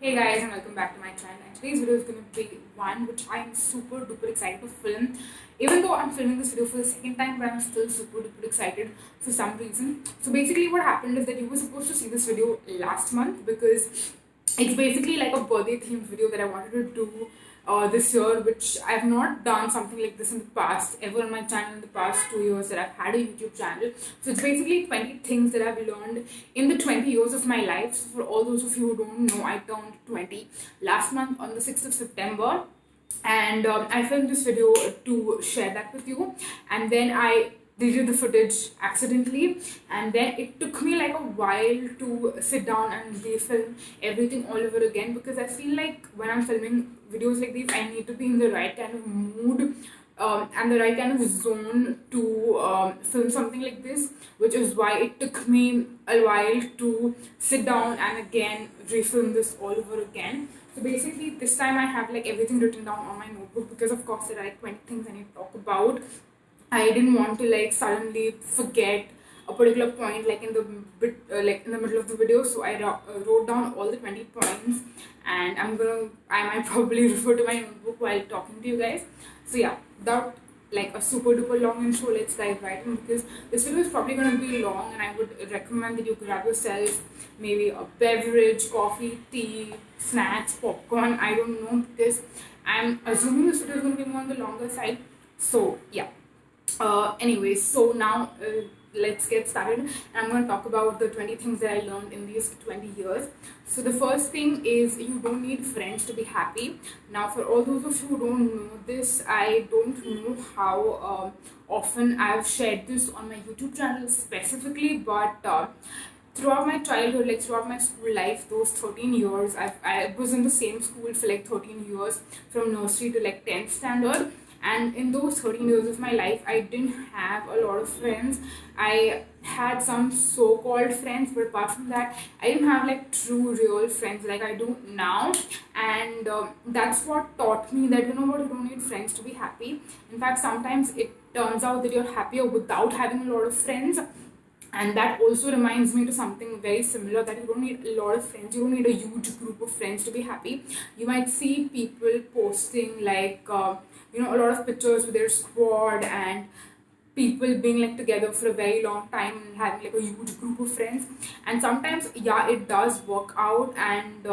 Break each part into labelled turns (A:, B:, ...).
A: Hey guys, and welcome back to my channel. And today's video is going to be one which I am super duper excited to film. Even though I'm filming this video for the second time, but I'm still super duper excited for some reason. So basically what happened is that you were supposed to see this video last month because it's basically like a birthday themed video that I wanted to do this year, which I've not done something like this in the past ever on my channel in the past 2 years that I've had a YouTube channel. So it's basically 20 things that I've learned in the 20 years of my life. So for all those of you who don't know, I turned 20 last month on the 6th of September, and I filmed this video to share that with you, and then I deleted the footage accidentally, and then it took me like a while to sit down and refilm everything all over again, because I feel like when I'm filming videos like these I need to be in the right kind of mood and the right kind of zone to film something like this, which is why it took me a while to sit down and again refilm this all over again. So basically, this time I have like everything written down on my notebook because, of course, there are like 20 things I need to talk about. I didn't want to like suddenly forget a particular point like in the like in the middle of the video, so I wrote down all the 20 points, and I might probably refer to my notebook while talking to you guys. So yeah, without like a super duper long intro, let's dive right in, because this video is probably going to be long, and I would recommend that you grab yourself maybe a beverage, coffee, tea, snacks, popcorn, I don't know, because I'm assuming this video is going to be more on the longer side. So yeah, anyways, so now let's get started. And I'm going to talk about the 20 things that I learned in these 20 years. So the first thing is you don't need friends to be happy. Now, for all those of you who don't know this, I don't know how often I've shared this on my YouTube channel specifically, but throughout my childhood, like throughout my school life, those 13 years, I was in the same school for like 13 years, from nursery to like 10th standard. And in those 13 years of my life, I didn't have a lot of friends. I had some so-called friends, but apart from that, I didn't have like true real friends like I do now. And that's what taught me that, you know what, you don't need friends to be happy. In fact, sometimes it turns out that you're happier without having a lot of friends. And that also reminds me to something very similar, that you don't need a lot of friends, you don't need a huge group of friends to be happy. You might see people posting like a lot of pictures with their squad, and people being like together for a very long time and having like a huge group of friends. And sometimes, yeah, it does work out, and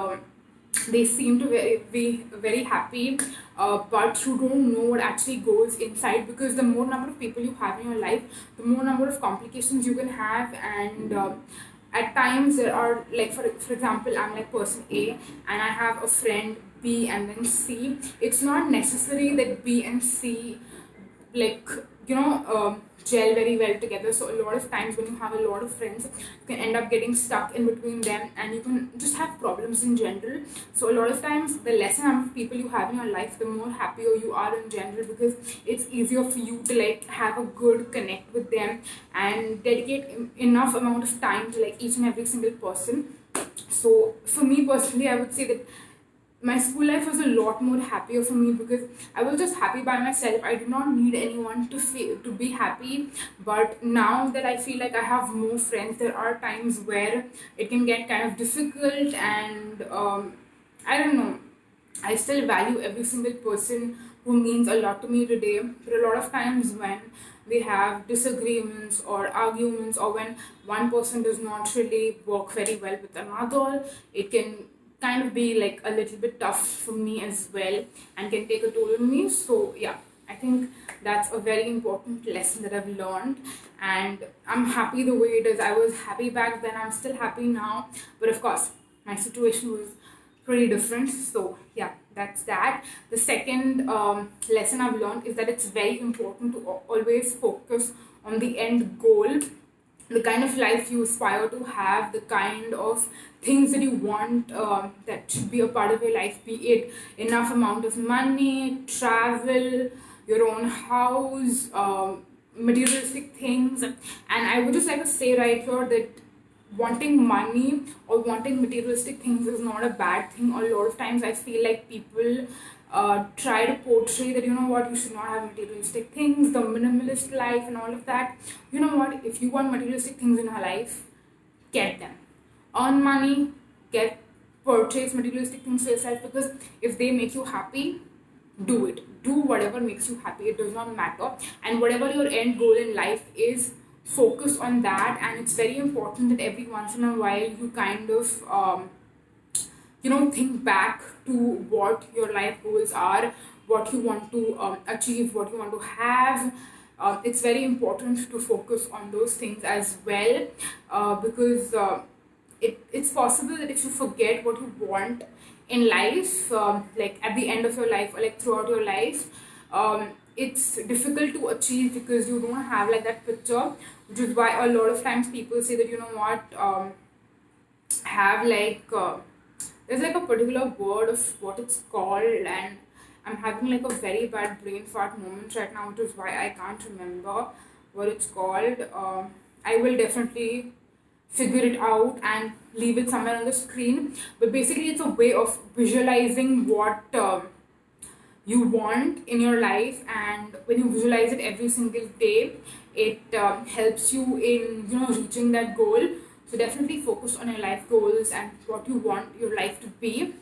A: they seem to be very happy, but you don't know what actually goes inside, because the more number of people you have in your life, the more number of complications you can have. And at times there are like, for example, I'm like person A and I have a friend B and then C. It's not necessary that B and C like gel very well together. So a lot of times when you have a lot of friends, you can end up getting stuck in between them, and you can just have problems in general. So a lot of times, the less number of people you have in your life, the more happier you are in general, because it's easier for you to like have a good connect with them and dedicate enough amount of time to like each and every single person. So for me personally, I would say that my school life was a lot more happier for me, because I was just happy by myself. I did not need anyone to be happy. But now that I feel like I have more friends, there are times where it can get kind of difficult, and I don't know. I still value every single person who means a lot to me today. But a lot of times when we have disagreements or arguments, or when one person does not really work very well with another, it can kind of be like a little bit tough for me as well, and can take a toll on me. So yeah, I think that's a very important lesson that I've learned, and I'm happy the way it is. I was happy back then, I'm still happy now, but of course my situation was pretty different. So yeah, that's that. The second lesson I've learned is that it's very important to always focus on the end goal, the kind of life you aspire to have, the kind of things that you want that should be a part of your life, be it enough amount of money, travel, your own house, materialistic things. And I would just like to say right here that wanting money or wanting materialistic things is not a bad thing. A lot of times I feel like people try to portray that, you know what, you should not have materialistic things, the minimalist life and all of that. You know what, if you want materialistic things in your life, get them. Earn money, get purchase materialistic things for yourself, because if they make you happy, do it. Do whatever makes you happy. It does not matter. And whatever your end goal in life is, focus on that. And it's very important that every once in a while you kind of think back to what your life goals are, what you want to achieve, what you want to have. It's very important to focus on those things as well, because it's possible that if you forget what you want in life, like at the end of your life or like throughout your life, it's difficult to achieve because you don't have like that picture, which is why a lot of times people say that, have like there's like a particular word of what it's called, and I'm having like a very bad brain fart moment right now, which is why I can't remember what it's called. I will definitely figure it out and leave it somewhere on the screen. But basically, it's a way of visualizing what you want in your life, and when you visualize it every single day, it helps you in reaching that goal. So definitely focus on your life goals and what you want your life to be,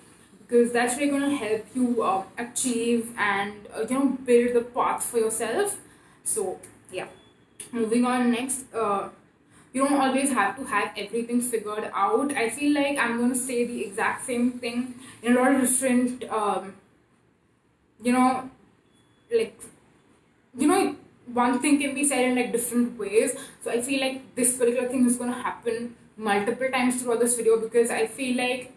A: because that's really going to help you achieve and build the path for yourself. So yeah, moving on next. You don't always have to have everything figured out. I feel like I'm going to say the exact same thing in a lot of different like one thing can be said in like different ways. So I feel like this particular thing is going to happen multiple times throughout this video, because I feel like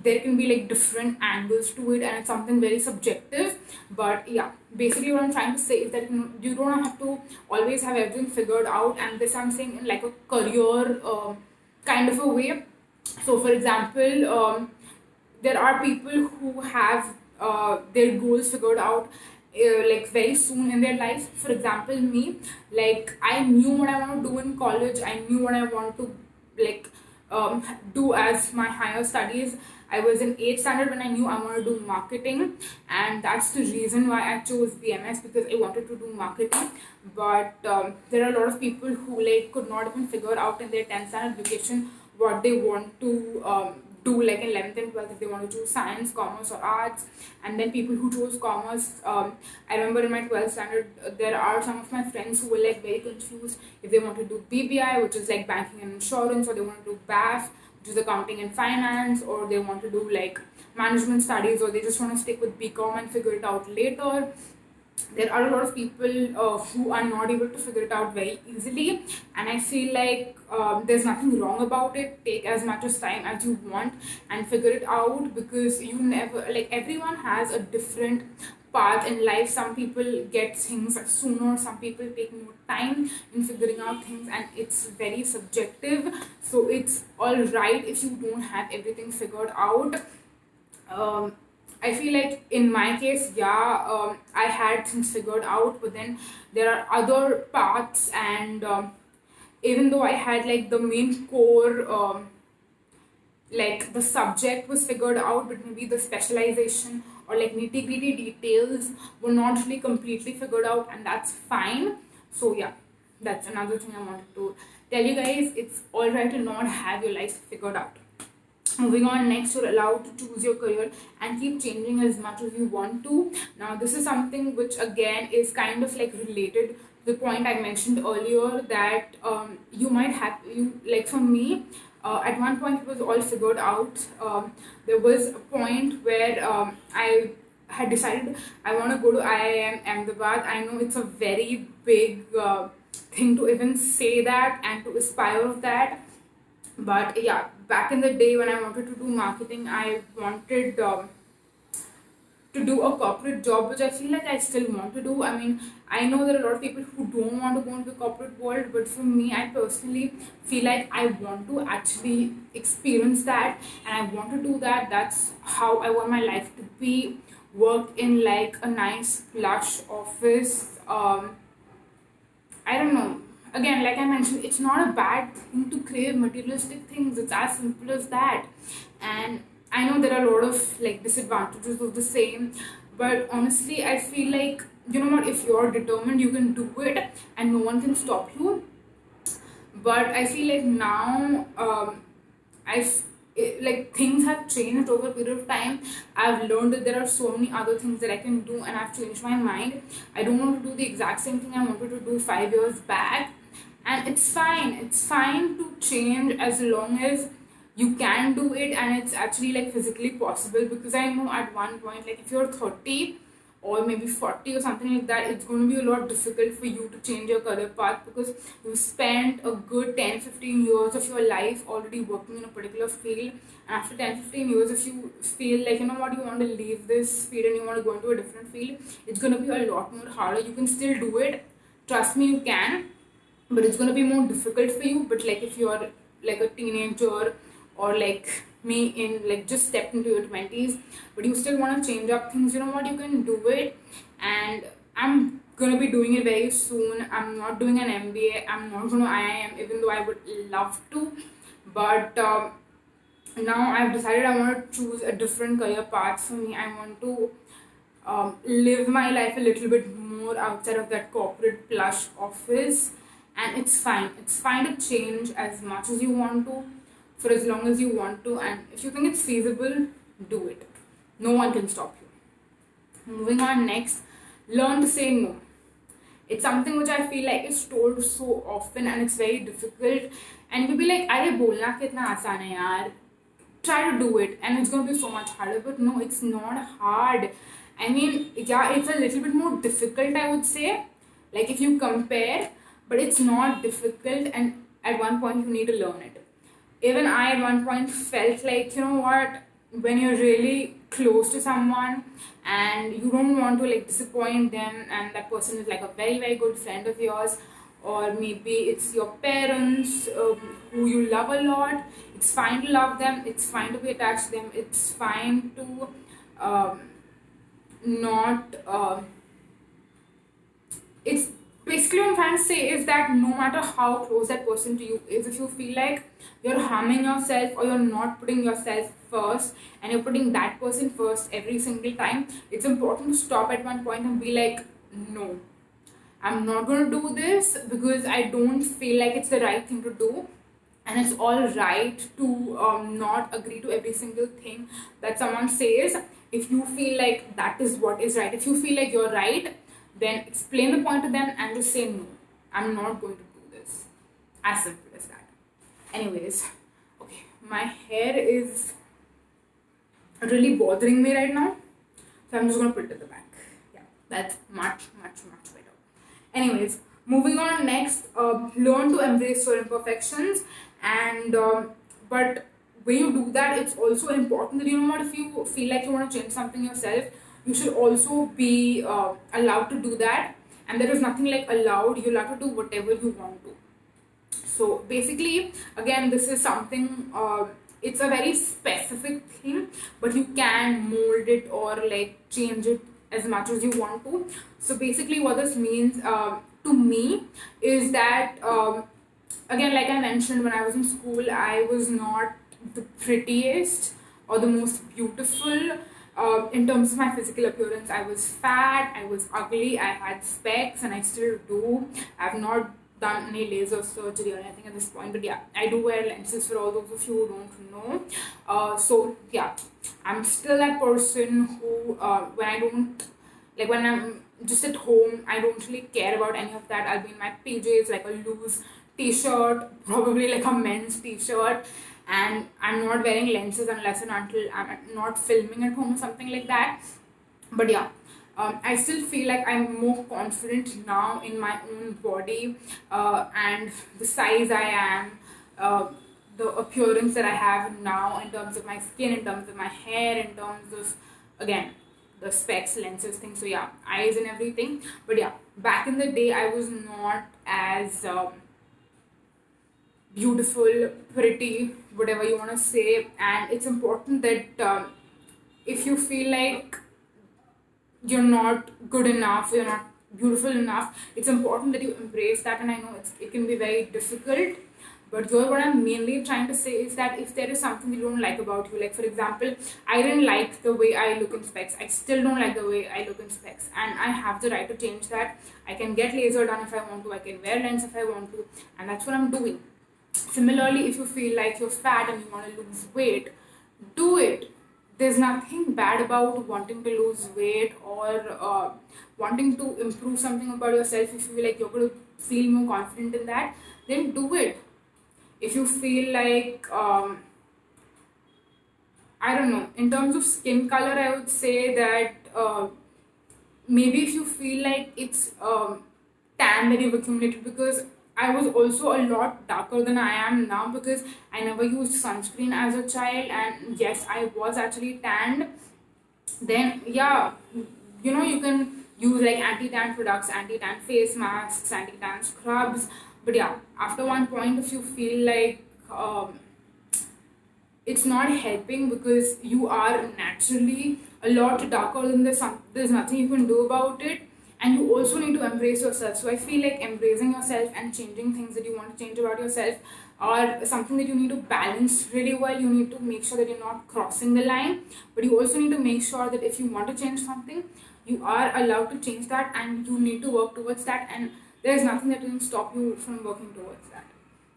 A: there can be like different angles to it, and it's something very subjective. But yeah, basically what I'm trying to say is that you don't have to always have everything figured out, and this I'm saying in like a career kind of a way. So for example, there are people who have their goals figured out like very soon in their life. For example, me, like I knew what I want to do in college. I knew what I want to like do as my higher studies. I was in 8th standard when I knew I wanted to do marketing, and that's the reason why I chose BMS, because I wanted to do marketing. But there are a lot of people who like could not even figure out in their 10th standard education what they want to do like in 11th and 12th, if they want to choose science, commerce or arts. And then people who chose commerce, I remember in my 12th standard there are some of my friends who were like very confused if they want to do BBI, which is like banking and insurance, or they want to do BAF, which is accounting and finance, or they want to do like management studies, or they just want to stick with BCom and figure it out later. There are a lot of people who are not able to figure it out very easily, and I feel like there's nothing wrong about it. Take as much as time as you want and figure it out, because you never, like, everyone has a different path in life. Some people get things sooner, some people take more time in figuring out things, and it's very subjective. So it's all right if you don't have everything figured out. I feel like in my case, I had things figured out, but then there are other paths, and even though I had like the main core, like the subject was figured out, but maybe the specialization or like nitty gritty details were not really completely figured out, and that's fine. So yeah, that's another thing I wanted to tell you guys. It's all right to not have your life figured out. Moving on, next, you're allowed to choose your career and keep changing as much as you want to. Now, this is something which again is kind of like related to the point I mentioned earlier, that you might have, you like for me, at one point it was all figured out. There was a point where I had decided I want to go to IIM Ahmedabad. I know it's a very big thing to even say that and to aspire of that. But yeah, back in the day when I wanted to do marketing, I wanted to do a corporate job, which I feel like I still want to do. I mean, I know there are a lot of people who don't want to go into the corporate world, but for me, I personally feel like I want to actually experience that, and I want to do that. That's how I want my life to be. Work in like a nice, lush office. I don't know. Again, like I mentioned, it's not a bad thing to crave materialistic things. It's as simple as that. And I know there are a lot of like disadvantages of the same, but honestly, I feel like, you know what, if you're determined, you can do it, and no one can stop you. But I feel like now, like things have changed over a period of time. I've learned that there are so many other things that I can do, and I've changed my mind. I don't want to do the exact same thing I wanted to do 5 years back, and it's fine. It's fine to change as long as you can do it and it's actually like physically possible. Because I know at one point, like if you're 30 or maybe 40 or something like that, it's going to be a lot difficult for you to change your career path, because you spent a good 10-15 years of your life already working in a particular field. And after 10-15 years, if you feel like, you know what, you want to leave this field and you want to go into a different field, it's going to be a lot more harder. You can still do it, trust me, you can, but it's going to be more difficult for you. But like if you're like a teenager, or like me, in like just stepped into your 20s, but you still want to change up things, you know what, you can do it. And I'm going to be doing it very soon. I'm not doing an MBA, I'm not going to IIM, even though I would love to. But now I've decided I want to choose a different career path for me. I want to live my life a little bit more outside of that corporate plush office. And it's fine. It's fine to change as much as you want to, for as long as you want to. And if you think it's feasible, do it. No one can stop you. Moving on next, learn to say no. It's something which I feel like is told so often and it's very difficult. And you'll be like, अरे बोलना कितना आसान है यार. Try to do it, and it's going to be so much harder. But no, it's not hard. I mean, yeah, it's a little bit more difficult, I would say, like if you compare, but it's not difficult. And at one point you need to learn it. Even I at one point felt like, you know what, when you're really close to someone and you don't want to like disappoint them, and that person is like a very very good friend of yours, or maybe it's your parents, who you love a lot, it's fine to love them, it's fine to be attached to them, it's fine to not it's basically what I'm trying to say is that no matter how close that person to you is, if you feel like you're harming yourself or you're not putting yourself first and you're putting that person first every single time, it's important to stop at one point and be like, no, I'm not going to do this because I don't feel like it's the right thing to do. And it's all right to not agree to every single thing that someone says. If you feel like that is what is right, if you feel like you're right, then explain the point to them and just say, no, I'm not going to do this. As simple as that. Anyways, okay, my hair is really bothering me right now, so I'm just going to put it at the back. Yeah, that's much better. Anyways, moving on next, learn to embrace your imperfections. And but when you do that, it's also important that, you know what, if you feel like you want to change something yourself, you should also be allowed to do that. And there is nothing like allowed, you're allowed to do whatever you want to. So basically, again, this is something, it's a very specific thing, but you can mold it or like change it as much as you want to. So basically what this means to me is that, again, like I mentioned, when I was in school, I was not the prettiest or the most beautiful. In terms of my physical appearance, I was fat, I was ugly, I had specs, and I still do. I've not done any laser surgery or anything at this point, but yeah, I do wear lenses, for all those of you who don't know. So yeah, I'm still that person who, when I'm just at home, I don't really care about any of that. I'll be in my PJs, like a loose t-shirt, probably like a men's t-shirt, and I'm not wearing lenses unless and until I'm not filming at home or something like that. But yeah, I still feel like I'm more confident now in my own body, and the size I am, the appearance that I have now in terms of my skin, in terms of my hair, in terms of, again, the specs, lenses thing. So yeah, eyes and everything. But yeah, back in the day, I was not as beautiful, pretty, whatever you want to say. And it's important that if you feel like you're not good enough, you're not beautiful enough, it's important that you embrace that. And I know it can be very difficult, but here what I'm mainly trying to say is that if there is something you don't like about you, like for example, I didn't like the way I look in specs, I still don't like the way I look in specs, and I have the right to change that. I can get laser done if I want to, I can wear lens if I want to, and that's what I'm doing. Similarly, if you feel like you're fat and you want to lose weight, do it. There's nothing bad about wanting to lose weight or wanting to improve something about yourself. If you feel like you're going to feel more confident in that, then do it. If you feel like, I don't know, in terms of skin color, I would say that maybe if you feel like it's tan that you've accumulated, because I was also a lot darker than I am now because I never used sunscreen as a child, and yes, I was actually tanned. Then yeah, you can use like anti-tan products, anti-tan face masks, anti-tan scrubs, but yeah, after one point if you feel like it's not helping because you are naturally a lot darker than there's nothing you can do about it, and you also need to embrace yourself. So I feel like embracing yourself and changing things that you want to change about yourself are something that you need to balance really well. You need to make sure that you're not crossing the line, but you also need to make sure that if you want to change something, you are allowed to change that, and you need to work towards that, and there's nothing that can stop you from working towards that.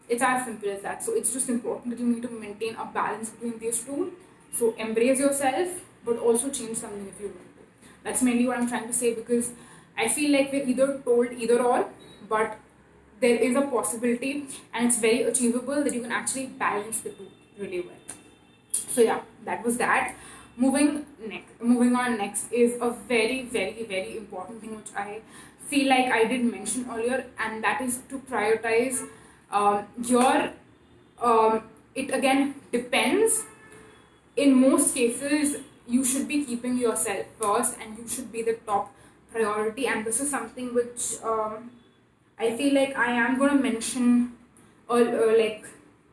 A: It's as simple as that. So it's just important that you need to maintain a balance between these two. So embrace yourself, but also change something if you want to. That's mainly what I'm trying to say, because I feel like we're either told either or, but there is a possibility and it's very achievable that you can actually balance the two really well. So yeah, that was that. Moving on next is a very, very, very important thing which I feel like I did mention earlier, and that is to prioritize your it again depends. In most cases you should be keeping yourself first and you should be the top priority, and this is something which I feel like I am going to mention like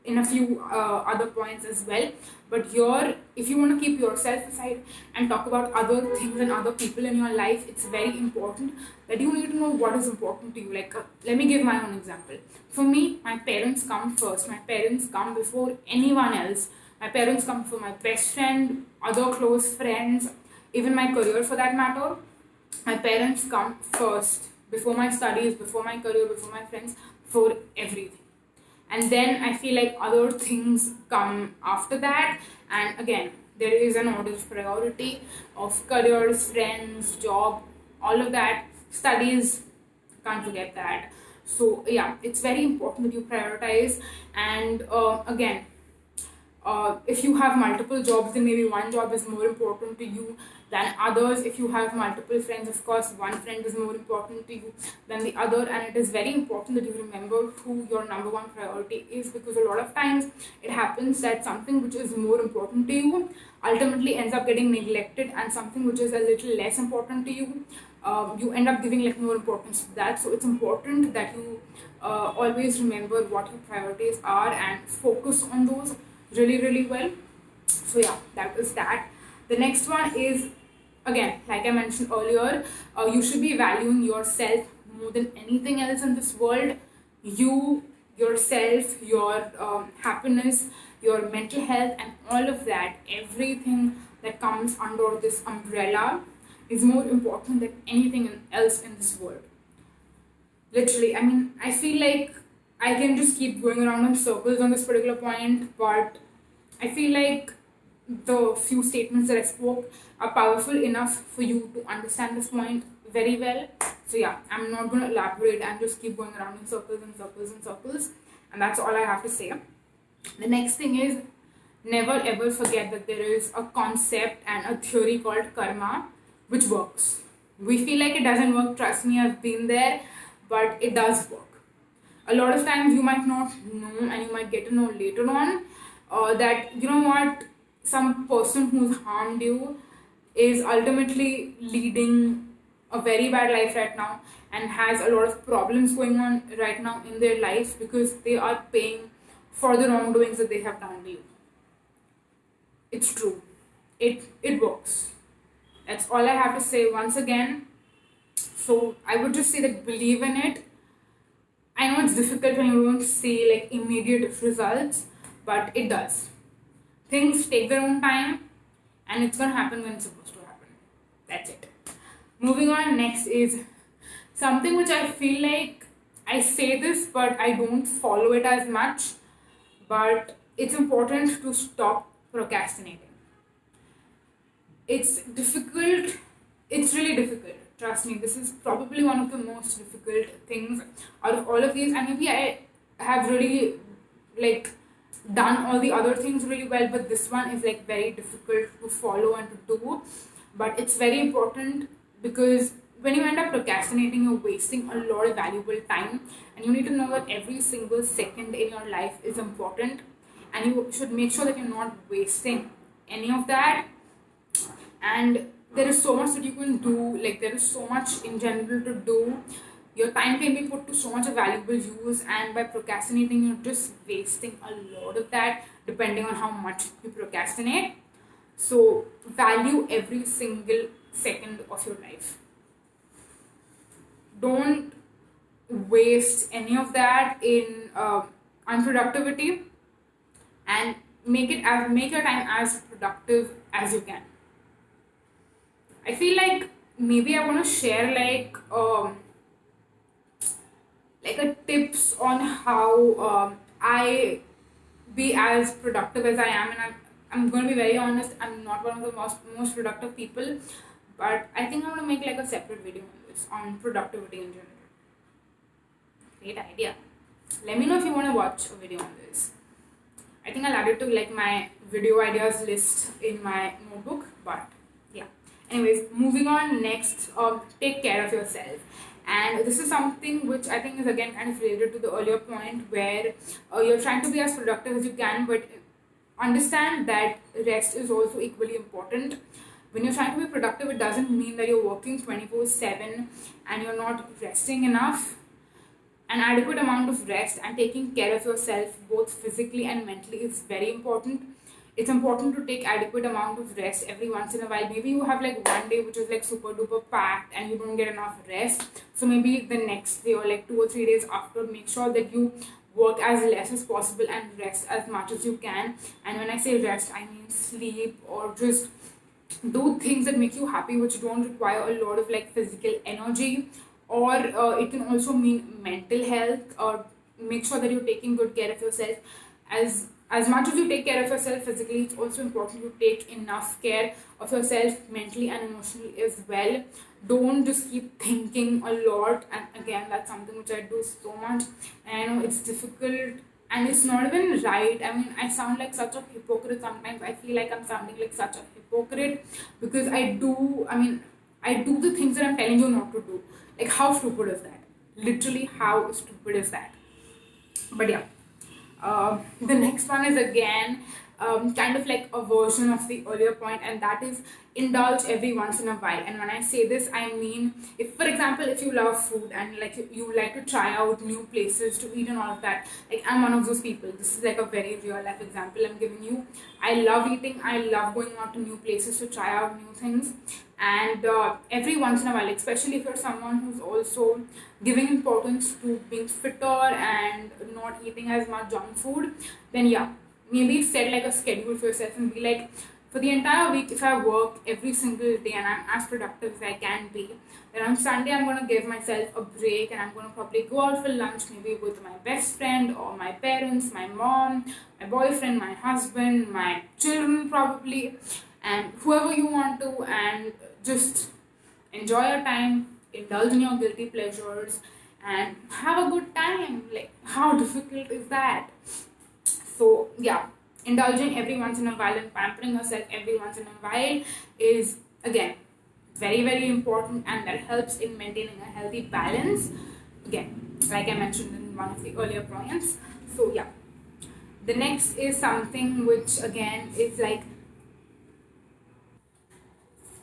A: in a few other points as well. But here, if you want to keep yourself aside and talk about other things and other people in your life, it's very important that you need to know what is important to you. Like, let me give my own example. For me, my parents come first. My parents come before anyone else. My parents come before my best friend, other close friends, even my career for that matter. My parents come first, before my studies, before my career, before my friends, for everything. And then I feel like other things come after that, and again there is an order of priority of careers, friends, job, all of that, studies, can't forget that. So yeah, it's very important that you prioritize. And again, if you have multiple jobs, then maybe one job is more important to you than others. If you have multiple friends, of course one friend is more important to you than the other, and it is very important that you remember who your number one priority is, because a lot of times it happens that something which is more important to you ultimately ends up getting neglected, and something which is a little less important to you, you end up giving like more importance to that. So it's important that you always remember what your priorities are and focus on those really, really well. So yeah, that is that. The next one is, again, like I mentioned earlier, you should be valuing yourself more than anything else in this world. You, yourself, your happiness, your mental health, and all of that, everything that comes under this umbrella is more important than anything else in this world. Literally, I mean, I feel like I can just keep going around in circles on this particular point, but I feel like the few statements that I spoke are powerful enough for you to understand this point very well. So yeah, I'm not going to elaborate and just keep going around in circles and circles and circles, and that's all I have to say. The next thing is, never ever forget that there is a concept and a theory called karma which works. We feel like it doesn't work, trust me, I've been there, but it does work. A lot of times you might not know, and you might get to know later on that, you know what, some person who's harmed you is ultimately leading a very bad life right now and has a lot of problems going on right now in their life because they are paying for the wrongdoings that they have done to you. It's true. It works. That's all I have to say once again. So I would just say that believe in it. I know it's difficult when you don't see like immediate results, but it does. Things take their own time, and it's gonna happen when it's supposed to happen. That's it. Moving on, next is something which I feel like I say this, but I don't follow it as much. but it's important to stop procrastinating. It's difficult, it's really difficult. Trust me, this is probably one of the most difficult things out of all of these. And maybe I have really like done all the other things really well, but this one is like very difficult to follow and to do. But it's very important because when you end up procrastinating, you're wasting a lot of valuable time, and you need to know that every single second in your life is important, and you should make sure that you're not wasting any of that. And there is so much that you can do, like there is so much in general to do. Your time can be put to so much of valuable use, and by procrastinating you're just wasting a lot of that depending on how much you procrastinate. So value every single second of your life. Don't waste any of that in unproductivity, and make your time as productive as you can. I feel like maybe I want to share like a tips on how I be as productive as I am, and I'm going to be very honest. I'm not one of the most productive people, but I think I'm going to make like a separate video on this on productivity in general. Great idea. Let me know if you want to watch a video on this. I think I'll add it to like my video ideas list in my notebook, but yeah. Anyways, moving on. Next, take care of yourself. And this is something which I think is again kind of related to the earlier point where you're trying to be as productive as you can, but understand that rest is also equally important. When you're trying to be productive, it doesn't mean that you're working 24/7 and you're not resting enough. An adequate amount of rest and taking care of yourself both physically and mentally is very important. It's important to take adequate amount of rest every once in a while. Maybe you have like one day which is like super duper packed and you don't get enough rest, so maybe the next day or like 2 or 3 days after, make sure that you work as less as possible and rest as much as you can. And when I say rest, I mean sleep or just do things that make you happy, which don't require a lot of like physical energy. Or it can also mean mental health, or make sure that you're taking good care of yourself. As much as you take care of yourself physically, it's also important to take enough care of yourself mentally and emotionally as well. Don't just keep thinking a lot, and again, that's something which I do so much, and I know it's difficult and it's not even right. I mean, I sound like such a hypocrite sometimes. I feel like I'm sounding like such a hypocrite because I do the things that I'm telling you not to do. Like, how stupid is that? Literally, how stupid is that? But yeah, the next one is again kind of like a version of the earlier point, and that is indulge every once in a while. And when I say this, I mean, if for example, if you love food and like you like to try out new places to eat and all of that, like I'm one of those people. This is like a very real life example I'm giving you. I love eating, I love going out to new places to try out new things, and every once in a while, especially if you're someone who's also giving importance to being fitter and not eating as much junk food, then yeah, maybe set like a schedule for yourself and be like, for the entire week, if I work every single day and I'm as productive as I can be, then on Sunday I'm going to give myself a break and I'm going to probably go out for lunch, maybe with my best friend or my parents, my mom, my boyfriend, my husband, my children probably, and whoever you want to, and just enjoy your time, indulge in your guilty pleasures, and have a good time. Like, how difficult is that? So yeah, indulging every once in a while and pampering yourself every once in a while is again very, very important, and that helps in maintaining a healthy balance, again like I mentioned in one of the earlier points. So yeah, the next is something which again is like,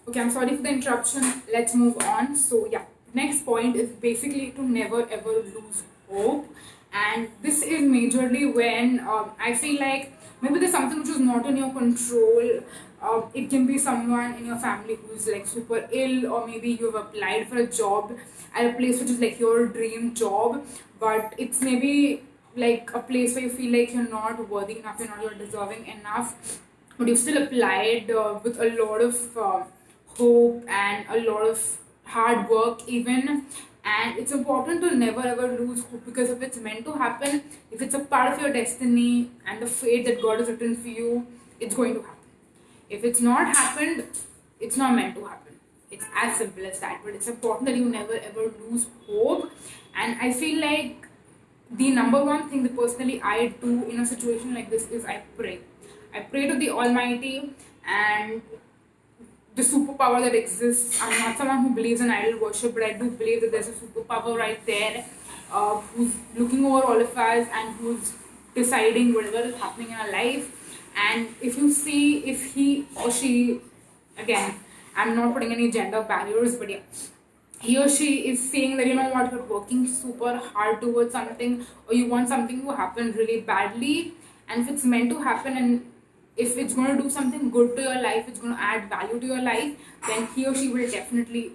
A: okay, I'm sorry for the interruption, let's move on. So yeah, next point is basically to never ever lose hope. And this is majorly when I feel like maybe there's something which is not in your control. It can be someone in your family who's like super ill, or maybe you've applied for a job at a place which is like your dream job, but it's maybe like a place where you feel like you're not worthy enough, you're deserving enough, but you still applied with a lot of hope and a lot of hard work even, And it's important to never ever lose hope, because if it's meant to happen, if it's a part of your destiny and the fate that God has written for you, it's going to happen. If it's not happened, it's not meant to happen. It's as simple as that. But it's important that you never ever lose hope. And I feel like the number one thing that personally I do in a situation like this is I pray. I pray to the Almighty and the superpower that exists. I'm not someone who believes in idol worship, but I do believe that there's a superpower right there, who's looking over all of us and who's deciding whatever is happening in our life. And if you see, if he or she, again, I'm not putting any gender barriers, but yeah, he or she is saying that, you know what, you're working super hard towards something, or you want something to happen really badly, and if it's meant to happen, and if it's going to do something good to your life, it's going to add value to your life, then he or she will definitely,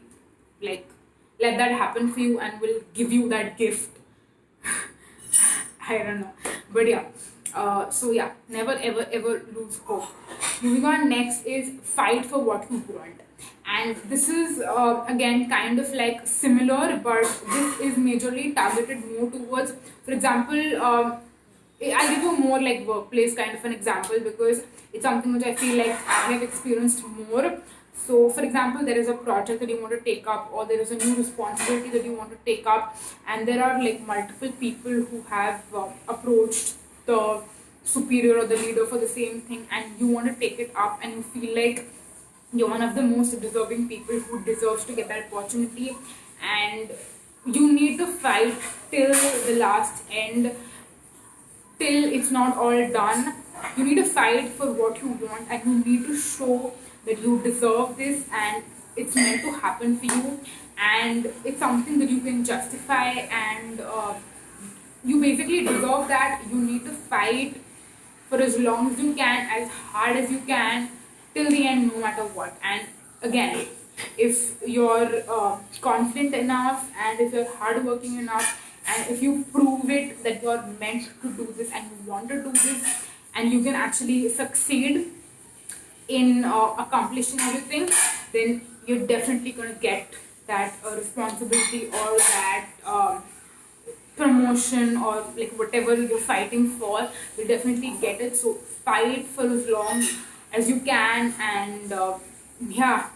A: like, let that happen for you and will give you that gift. I don't know, but yeah. So yeah, never ever ever lose hope. Moving on, next is fight for what you want. And this is again kind of like similar, but this is majorly targeted more towards, for example, I'll give you more like workplace kind of an example, because it's something which I feel like I have experienced more. So, for example, there is a project that you want to take up, or there is a new responsibility that you want to take up, and there are like multiple people who have approached the superior or the leader for the same thing, and you want to take it up, and you feel like you're one of the most deserving people who deserves to get that opportunity, and you need to fight till the last end, till it's not all done. You need to fight for what you want, and you need to show that you deserve this and it's meant to happen for you, and it's something that you can justify, and you basically deserve that. You need to fight for as long as you can, as hard as you can, till the end, no matter what. And again, if you're confident enough, and if you're hardworking enough, and if you prove it that you're meant to do this and you want to do this, and you can actually succeed in accomplishing everything, then you're definitely going to get that responsibility, or that promotion, or like whatever you're fighting for, you'll definitely get it. So fight for as long as you can, and yeah,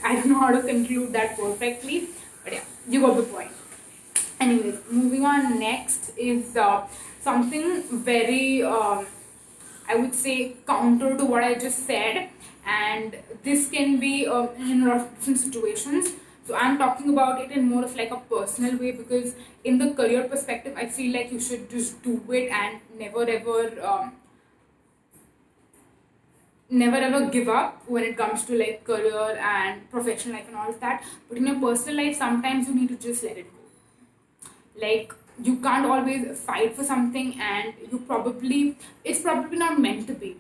A: I don't know how to conclude that perfectly, but yeah, you got the point. Anyways, moving on, next is something very I would say counter to what I just said, and this can be in a lot of different situations. So I'm talking about it in more of like a personal way, because in the career perspective, I feel like you should just do it and never ever give up when it comes to like career and professional life and all of that. But in your personal life, sometimes you need to just let it go. Like, you can't always fight for something, and it's probably not meant to be.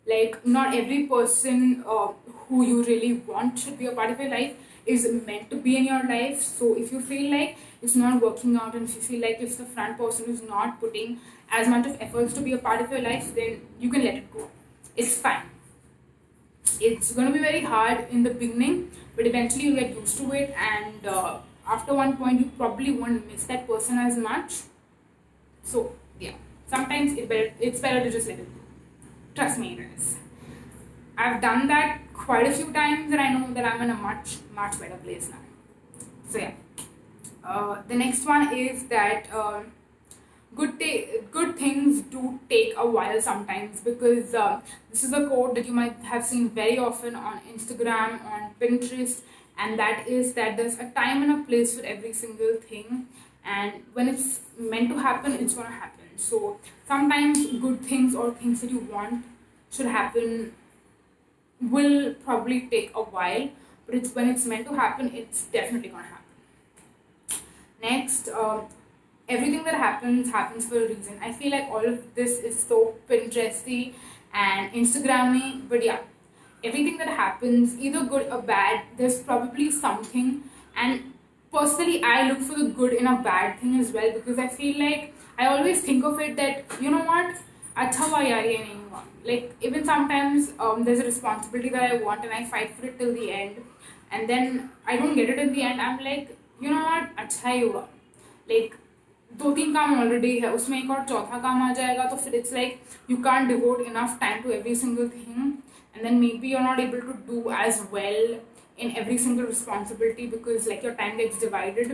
A: Like, not every person who you really want should be a part of your life is meant to be in your life. So if you feel like it's not working out, and if you feel like if the front person is not putting as much of efforts to be a part of your life, then you can let it go. It's fine. It's going to be very hard in the beginning, but eventually you get used to it, and after one point you probably won't miss that person as much. So yeah, sometimes it's better to just let it go. Trust me, it is. I've done that quite a few times, and I know that I'm in a much better place now. So yeah, the next one is that good things do take a while sometimes, because this is a quote that you might have seen very often on Instagram, on Pinterest, and that is that there's a time and a place for every single thing, and when it's meant to happen, it's going to happen. So sometimes good things or things that you want should happen will probably take a while, but it's when it's meant to happen, it's definitely going to happen. Next, everything that happens for a reason. I feel like all of this is so Pinteresty and Instagrammy, but yeah, everything that happens, either good or bad, there's probably something. And personally, I look for the good in a bad thing as well, because I feel like I always think of it that, you know what, अच्छा हुआ यार ये नहीं हुआ. Like, even sometimes there's a responsibility that I want, and I fight for it till the end, and then I don't get it in the end. I'm like, you know what, अच्छा ही हुआ, like दो तीन काम already है, उसमें एक और चौथा काम आ जाएगा, तो फिर it's like you can devote enough time to every single thing, and then maybe you're not able to do as well in every single responsibility because like your time gets divided.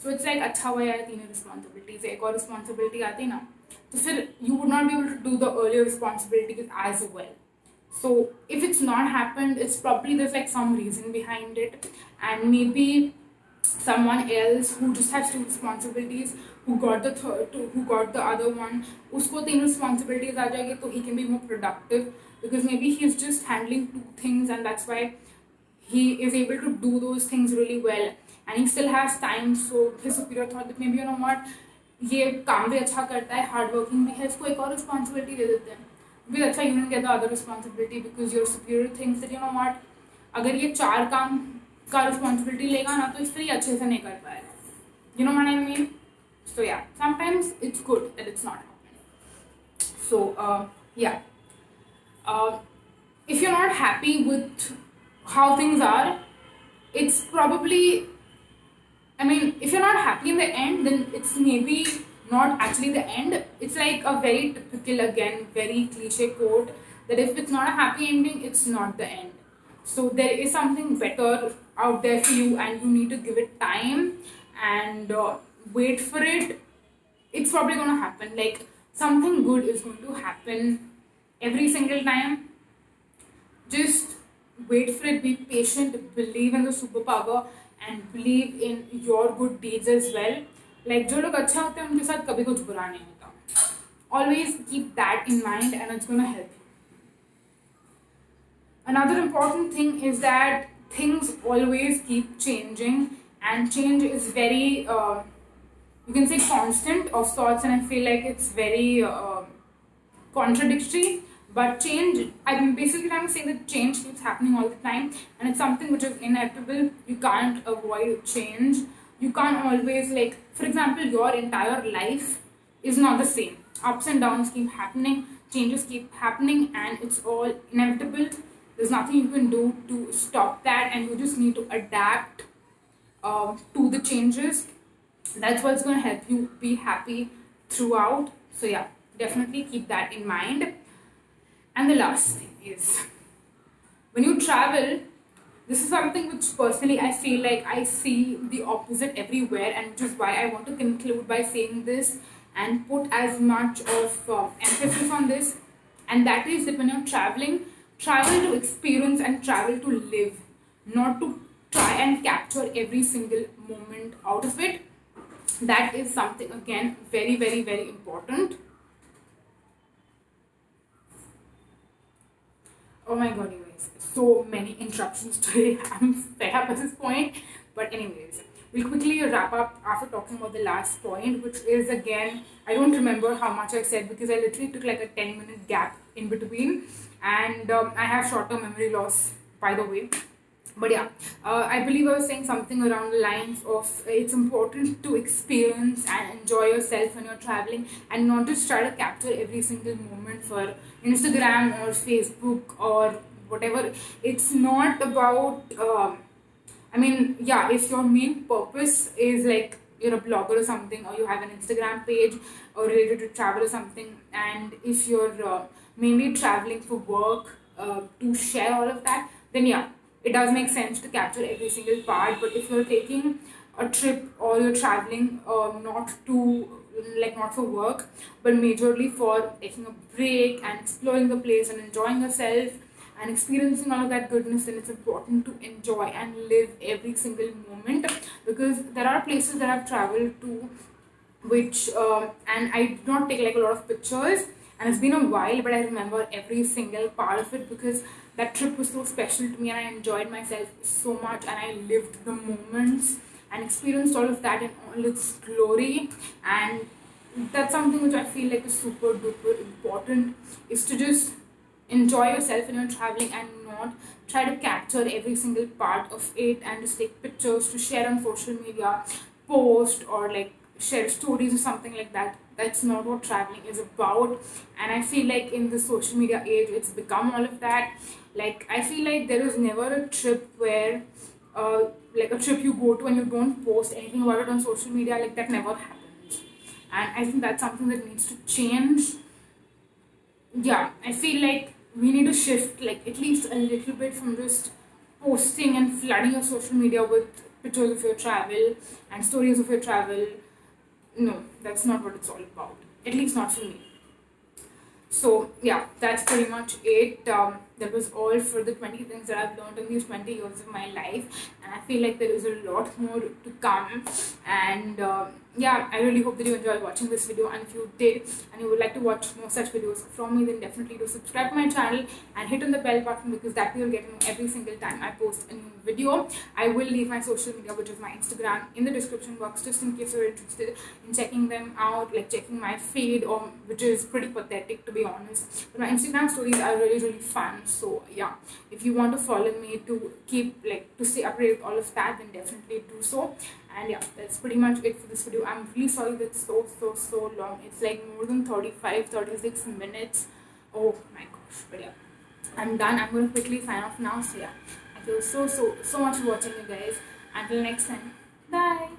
A: So it's like अच्छा हुआ यार तीनों responsibilities, एक और responsibility आती ना तो फिर you would not be able to do the earlier responsibilities as well. So if it's not happened, it's probably there's like some reason behind it, and maybe someone else who just has two responsibilities, who got the who got the other one, usko तीन responsibilities आ जाएगी तो he can be more productive because maybe he's just handling two things and that's why he is able to do those things really well and he still has time. So his superior thought that maybe you know what, ये काम भी अच्छा करता है, hard working भी है, इसको एक और रिस्पॉन्सिबिलिटी दे देते हैं, because that's why you didn't get the other responsibility because your superior thinks that you know what, अगर ये चार काम का रिस्पॉन्सिबिलिटी लेगा ना तो इससे ही अच्छे से नहीं कर पाएगा, you know what I mean. So yeah, sometimes it's good that it's not happening. So yeah, if you're not happy with how things are, it's probably, I mean, if you're not happy in the end, then it's maybe not actually the end. It's like a very typical, again, very cliche quote that if it's not a happy ending, it's not the end. So there is something better out there for you, and you need to give it time and wait for it. It's probably going to happen. Like something good is going to happen every single time. Just wait for it, be patient, believe in the superpower and believe in your good deeds as well. Like जो लोग अच्छा होते हैं उनके साथ कभी कुछ बुरा नहीं होता. Always keep that in mind and it's gonna help you. Another important thing is that things always keep changing and change is very you can say constant of sorts, and I feel like it's very contradictory. But change, I'm basically trying to say that change keeps happening all the time and it's something which is inevitable. You can't avoid change. You can't always, like, for example, your entire life is not the same. Ups and downs keep happening, changes keep happening, and it's all inevitable. There's nothing you can do to stop that, and you just need to adapt to the changes. That's what's going to help you be happy throughout. So yeah, definitely keep that in mind. And the last thing is, when you travel, this is something which personally I feel like I see the opposite everywhere, and which is why I want to conclude by saying this and put as much of emphasis on this. And that is that when you're traveling, travel to experience and travel to live, not to try and capture every single moment out of it. That is something, again, very, very, very important. Oh my god, you guys, so many interruptions today. I'm fed up at this point. But anyways, we'll quickly wrap up after talking about the last point, which is, again, I don't remember how much I said because I literally took like a 10-minute gap in between, and I have short-term memory loss, by the way. But yeah, I believe I was saying something around the lines of it's important to experience and enjoy yourself when you're traveling and not just try to capture every single moment for Instagram or Facebook or whatever. It's not about, I mean, yeah, if your main purpose is like you're a blogger or something, or you have an Instagram page or related to travel or something, and if you're mainly traveling for work to share all of that, then yeah, it does make sense to capture every single part. But if you're taking a trip or you're traveling not to, like, not for work but majorly for taking a break and exploring the place and enjoying yourself and experiencing all of that goodness, then it's important to enjoy and live every single moment, because there are places that I've traveled to which and I did not take like a lot of pictures, and it's been a while, but I remember every single part of it because that trip was so special to me and I enjoyed myself so much and I lived the moments and experienced all of that in all its glory. And that's something which I feel like is super duper important, is to just enjoy yourself when you're traveling and not try to capture every single part of it and just take pictures to share on social media, post, or like share stories or something like that. That's not what traveling is about. And I feel like in the social media age it's become all of that. Like I feel like there is never a trip where like a trip you go to and you don't post anything about it on social media, like that never happens. And I think that's something that needs to change. Yeah, I feel like we need to shift like at least a little bit from just posting and flooding your social media with pictures of your travel and stories of your travel. No, that's not what it's all about, at least not for me. So yeah, that's pretty much it. That was all for the 20 things that I've learned in these 20 years of my life, and I feel like there is a lot more to come. And yeah, I really hope that you enjoyed watching this video. And if you did, and you would like to watch more such videos from me, then definitely do subscribe to my channel and hit on the bell button, because that way you'll get to know every single time I post a new video. I will leave my social media, which is my Instagram, in the description box, just in case you're interested in checking them out, like checking my feed, or which is pretty pathetic to be honest. But my Instagram stories are really fun. So yeah, if you want to follow me to keep like to stay updated with all of that, then definitely do so. And yeah, that's pretty much it for this video. I'm really sorry that it's so long. It's like more than 36 minutes. Oh my gosh. But yeah, I'm done. I'm going to quickly sign off now. So yeah, thank you so much for watching, you guys. Until next time, bye.